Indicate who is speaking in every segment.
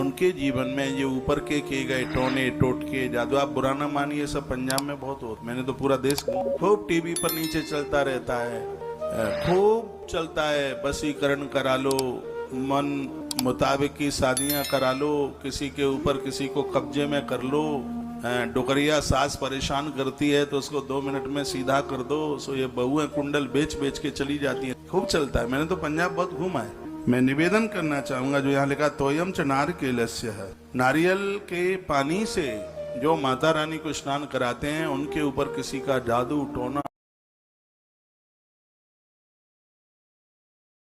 Speaker 1: उनके जीवन में ये ऊपर के किए गए टोने टोटके जादू, आप बुरा ना मानिए, सब पंजाब में बहुत होता। मैंने तो पूरा देश खूब टीवी पर नीचे चलता रहता है, खूब चलता है। वशीकरण करा लो, मन मुताबिक की शादियां करा लो, किसी के ऊपर किसी को कब्जे में कर लो। डोकरिया सास परेशान करती है तो उसको 2 मिनट में सीधा कर दो। सो ये बहुएं कुंडल बेच बेच के चली जाती है, खूब चलता है। मैंने तो पंजाब बहुत घूमा है। मैं निवेदन करना चाहूंगा जो यहाँ लिखा तोयम च नारिकेलस्य है, नारियल के पानी से जो माता रानी को स्नान कराते हैं उनके ऊपर किसी का जादू टोना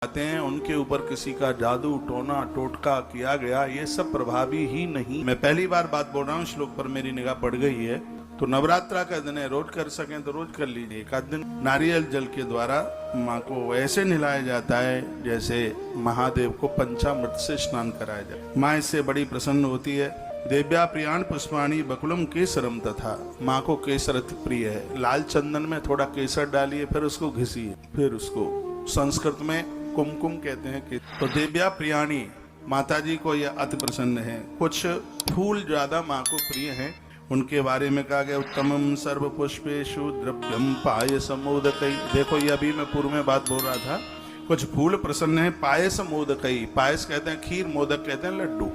Speaker 1: आते हैं, उनके ऊपर किसी का जादू टोना टोटका किया गया, ये सब प्रभावी ही नहीं। मैं पहली बार बात बोल रहा हूँ, श्लोक पर मेरी निगाह पड़ गई है। तो नवरात्रा का दिन है, रोज कर सकें तो रोज कर लीजिए। एक आध दिन नारियल जल के द्वारा माँ को ऐसे नहलाया जाता है जैसे महादेव को पंचामृत से स्नान कराया जाए। माँ इससे बड़ी प्रसन्न होती है। देव्या प्रियाण पुष्पाणी बकुलम केसरम तथा, माँ को केसर अति प्रिय है। लाल चंदन में थोड़ा केसर डालिए, फिर उसको घिसिए, फिर उसको संस्कृत में कुमकुम कहते हैं कि तो देव्या प्रियाणी, माता जी को यह अति प्रसन्न है। कुछ फूल ज्यादा माँ को प्रिय हैं, उनके बारे में कहा गया उत्तमम सर्व पुष्पेषु द्रव्यम पायस मोदकई। देखो ये अभी मैं पूर्व में बात बोल रहा था, कुछ फूल प्रसन्न है। पायस मोदकई, पायस कहते हैं खीर, मोदक कहते हैं लड्डू।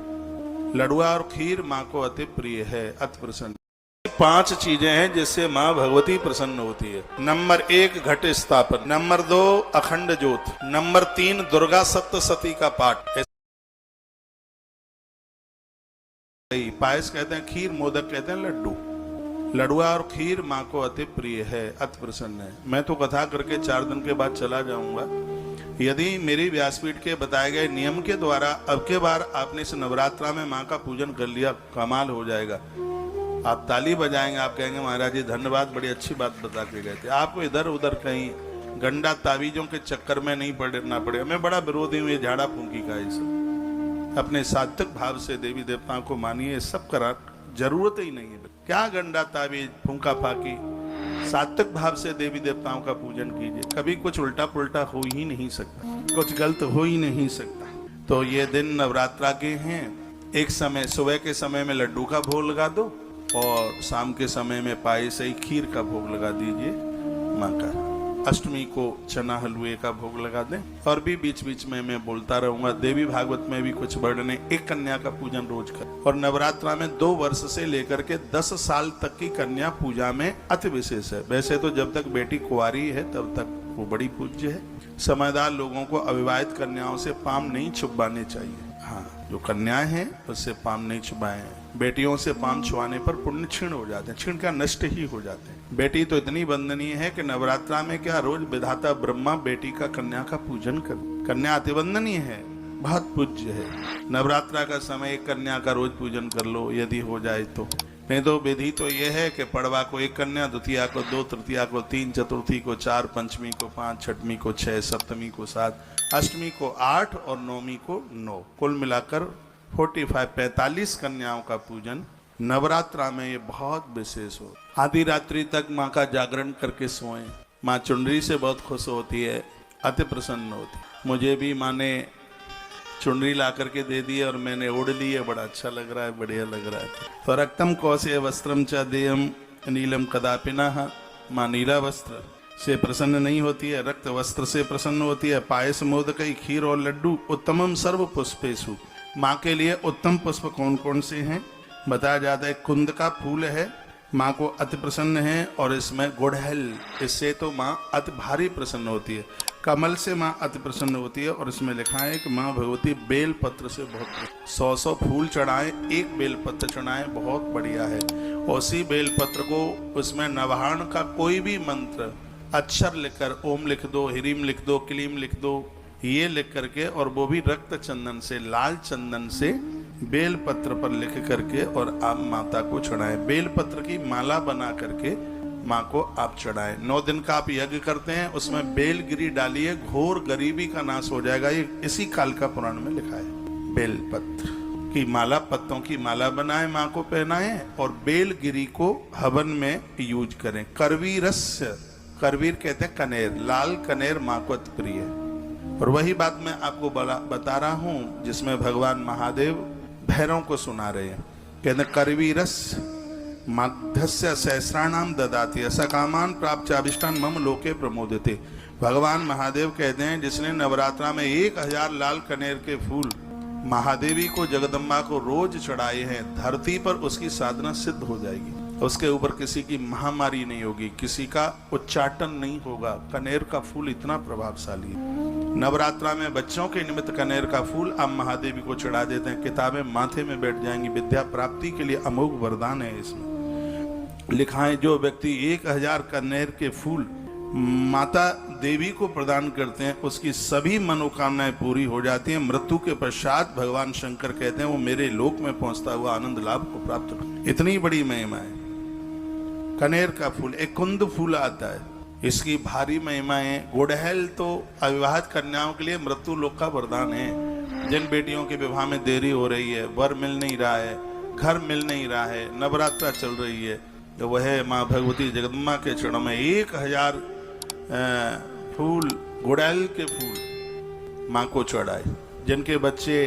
Speaker 1: लडुआ और खीर माँ को अति प्रिय है, अति प्रसन्न। 5 चीजें हैं जिससे माँ भगवती प्रसन्न होती है। नंबर 1 घट स्थापन, नंबर 2 अखंड ज्योत, नंबर 3 दुर्गा सप्तशती का पाठ। पायस कहते हैं खीर, मोदक कहते हैं लड्डू। लडुआ और खीर माँ को अति प्रिय है, अति प्रसन्न है। मैं तो कथा करके 4 दिन के बाद चला जाऊंगा। यदि मेरी व्यासपीठ के बताए गए नियम के द्वारा अब के बार आपने इस नवरात्रा में माँ का पूजन कर लिया, कमाल हो जाएगा। आप ताली बजाएंगे, आप कहेंगे महाराज जी धन्यवाद, बड़ी अच्छी बात बता के गए थे। आपको इधर उधर कहीं गंडा तावीजों के चक्कर में नहीं पड़ना पड़ेगा। मैं बड़ा विरोधी हूँ ये झाड़ा फूंकी का। ये सब अपने सात्विक भाव से देवी देवताओं को मानिए, सब करा जरूरत ही नहीं है। क्या गंडा तावीज फूंका फाकी, सात्विक भाव से देवी देवताओं का पूजन कीजिए। कभी कुछ उल्टा पुल्टा हो ही नहीं सकता, कुछ गलत हो ही नहीं सकता। तो ये दिन नवरात्रा के हैं। एक समय सुबह के समय में लड्डू का भोग लगा दो और शाम के समय में पायस ही खीर का भोग लगा दीजिए माँ का। अष्टमी को चना हलवे का भोग लगा दें। और भी बीच बीच में मैं बोलता रहूंगा, देवी भागवत में भी कुछ वर्णन है। एक कन्या का पूजन रोज कर। और नवरात्रा में 2 वर्ष से लेकर के 10 साल तक की कन्या पूजा में अति विशेष है। वैसे तो जब तक बेटी कुंवारी है तब तक वो बड़ी पूज्य है। समझदार लोगों को अविवाहित कन्याओं से पाम नहीं छुपाने चाहिए। हाँ, जो कन्याएं हैं उससे पाम नहीं छुपाए। बेटियों से पाम छुआने पर पुण्य क्षीण हो जाते हैं, क्षीण का नष्ट ही हो जाते हैं। बेटी तो इतनी वंदनीय है कि नवरात्रा में क्या रोज विधाता ब्रह्मा बेटी का कन्या का पूजन कर। कन्या अति वंदनीय है, बहुत पूज्य है। नवरात्रा का समय एक कन्या का रोज पूजन कर लो यदि हो जाए तो। नहीं तो विधि तो यह है कि पड़वा को 1 कन्या, द्वितीया को 2, तृतीया को 3, चतुर्थी को 4, पंचमी को 5, छठवीं को 6, सप्तमी को 7, अष्टमी को 8 और नवमी को 9, कुल मिलाकर 45 कन्याओं का पूजन नवरात्रा में ये बहुत विशेष हो। आधी रात्रि तक माँ का जागरण करके सोएं। माँ चुनरी से बहुत खुश होती है, अति प्रसन्न होती है। मुझे भी माँ ने चुनरी ला करके दे दी और मैंने ओढ़ ली है, बड़ा अच्छा लग रहा है, बढ़िया लग रहा है। तो रक्तम कौशे वस्त्रम च देयम नीलम कदापिना, माँ नीला वस्त्र से प्रसन्न नहीं होती है, रक्त वस्त्र से प्रसन्न होती है। पायस मोदकई खीर और लड्डू उत्तमम सर्व पुष्पेषु, माँ के लिए उत्तम पुष्प कौन कौन से हैं बताया जाता है। कुंद का फूल है, माँ को अति प्रसन्न है। और इसमें गुड़हल, इससे तो माँ अति भारी प्रसन्न होती है। कमल से माँ अति प्रसन्न होती है। और इसमें लिखा है कि माँ भगवती बेल पत्र से बहुत 100 फूल चढ़ाएं, 1 बेल पत्र चढ़ाएं, बहुत बढ़िया है। उसी बेल पत्र को उसमें नवाहन का कोई भी मंत्र अक्षर लिखकर, ओम लिख दो, ह्रीम लिख दो, क्लीम लिख दो, ये लिख करके, और वो भी रक्त चंदन से, लाल चंदन से बेल पत्र पर लिख करके और आप माता को चढ़ाएं। बेल पत्र की माला बना करके माँ को आप चढ़ाएं। 9 दिन का आप यज्ञ करते हैं, उसमें बेलगिरी डालिए, घोर गरीबी का नाश हो जाएगा। ये इसी काल का पुराण में लिखा है। बेल पत्र की माला, पत्तों की माला बनाएं, माँ को पहनाएं और बेलगिरी को हवन में यूज करें। करवीरस्य, करवीर कहते हैं कनेर, लाल कनेर माँ को अति प्रिय है। और वही बात मैं आपको बता रहा हूँ जिसमें भगवान महादेव भैरव को सुना रहे हैं। कहते करवीरस माध्यस्य सहस्राणाम ददाति सकामान प्राप्त अभिष्टान मम लोके प्रमोदिते। भगवान महादेव कहते हैं जिसने नवरात्रा में 1000 लाल कनेर के फूल महादेवी को जगदम्बा को रोज चढ़ाए हैं, धरती पर उसकी साधना सिद्ध हो जाएगी। उसके ऊपर किसी की महामारी नहीं होगी, किसी का उच्चाटन नहीं होगा। कनेर का फूल इतना प्रभावशाली है। नवरात्रा में बच्चों के निमित्त कनेर का फूल आप महादेवी को चढ़ा देते हैं, किताबें माथे में बैठ जाएंगी। विद्या प्राप्ति के लिए अमोघ वरदान है। इसमें लिखा है जो व्यक्ति 1000 कनेर के फूल माता देवी को प्रदान करते हैं उसकी सभी मनोकामनाएं पूरी हो जाती हैं। मृत्यु के पश्चात भगवान शंकर कहते हैं वो मेरे लोक में पहुंचता हुआ आनंद लाभ को प्राप्त कर। इतनी बड़ी महिमा है कनेर का फूल। एक कुंद फूल आता है, इसकी भारी महिमा है। गुड़हल तो अविवाहित कन्याओं के लिए मृत्यु लोक का वरदान है। जिन बेटियों के विवाह में देरी हो रही है, वर मिल नहीं रहा है, घर मिल नहीं रहा है, नवरात्रा चल रही है, तो वह माँ भगवती जगदम्बा के चरणों में 1000 फूल, गुड़हल के फूल माँ को चढ़ाए। जिनके बच्चे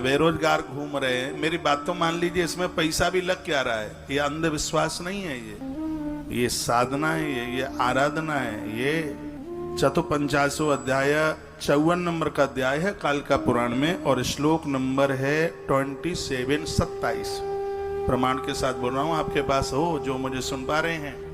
Speaker 1: बेरोजगार घूम रहे हैं, मेरी बात तो मान लीजिए, इसमें पैसा भी लग क्या रहा है। ये अंधविश्वास नहीं है, ये साधना है, ये आराधना है। ये चतुपंचाशो अध्याय 54 नंबर का अध्याय है कालिका पुराण में, और श्लोक नंबर है 27 27। प्रमाण के साथ बोल रहा हूं, आपके पास हो जो मुझे सुन पा रहे हैं।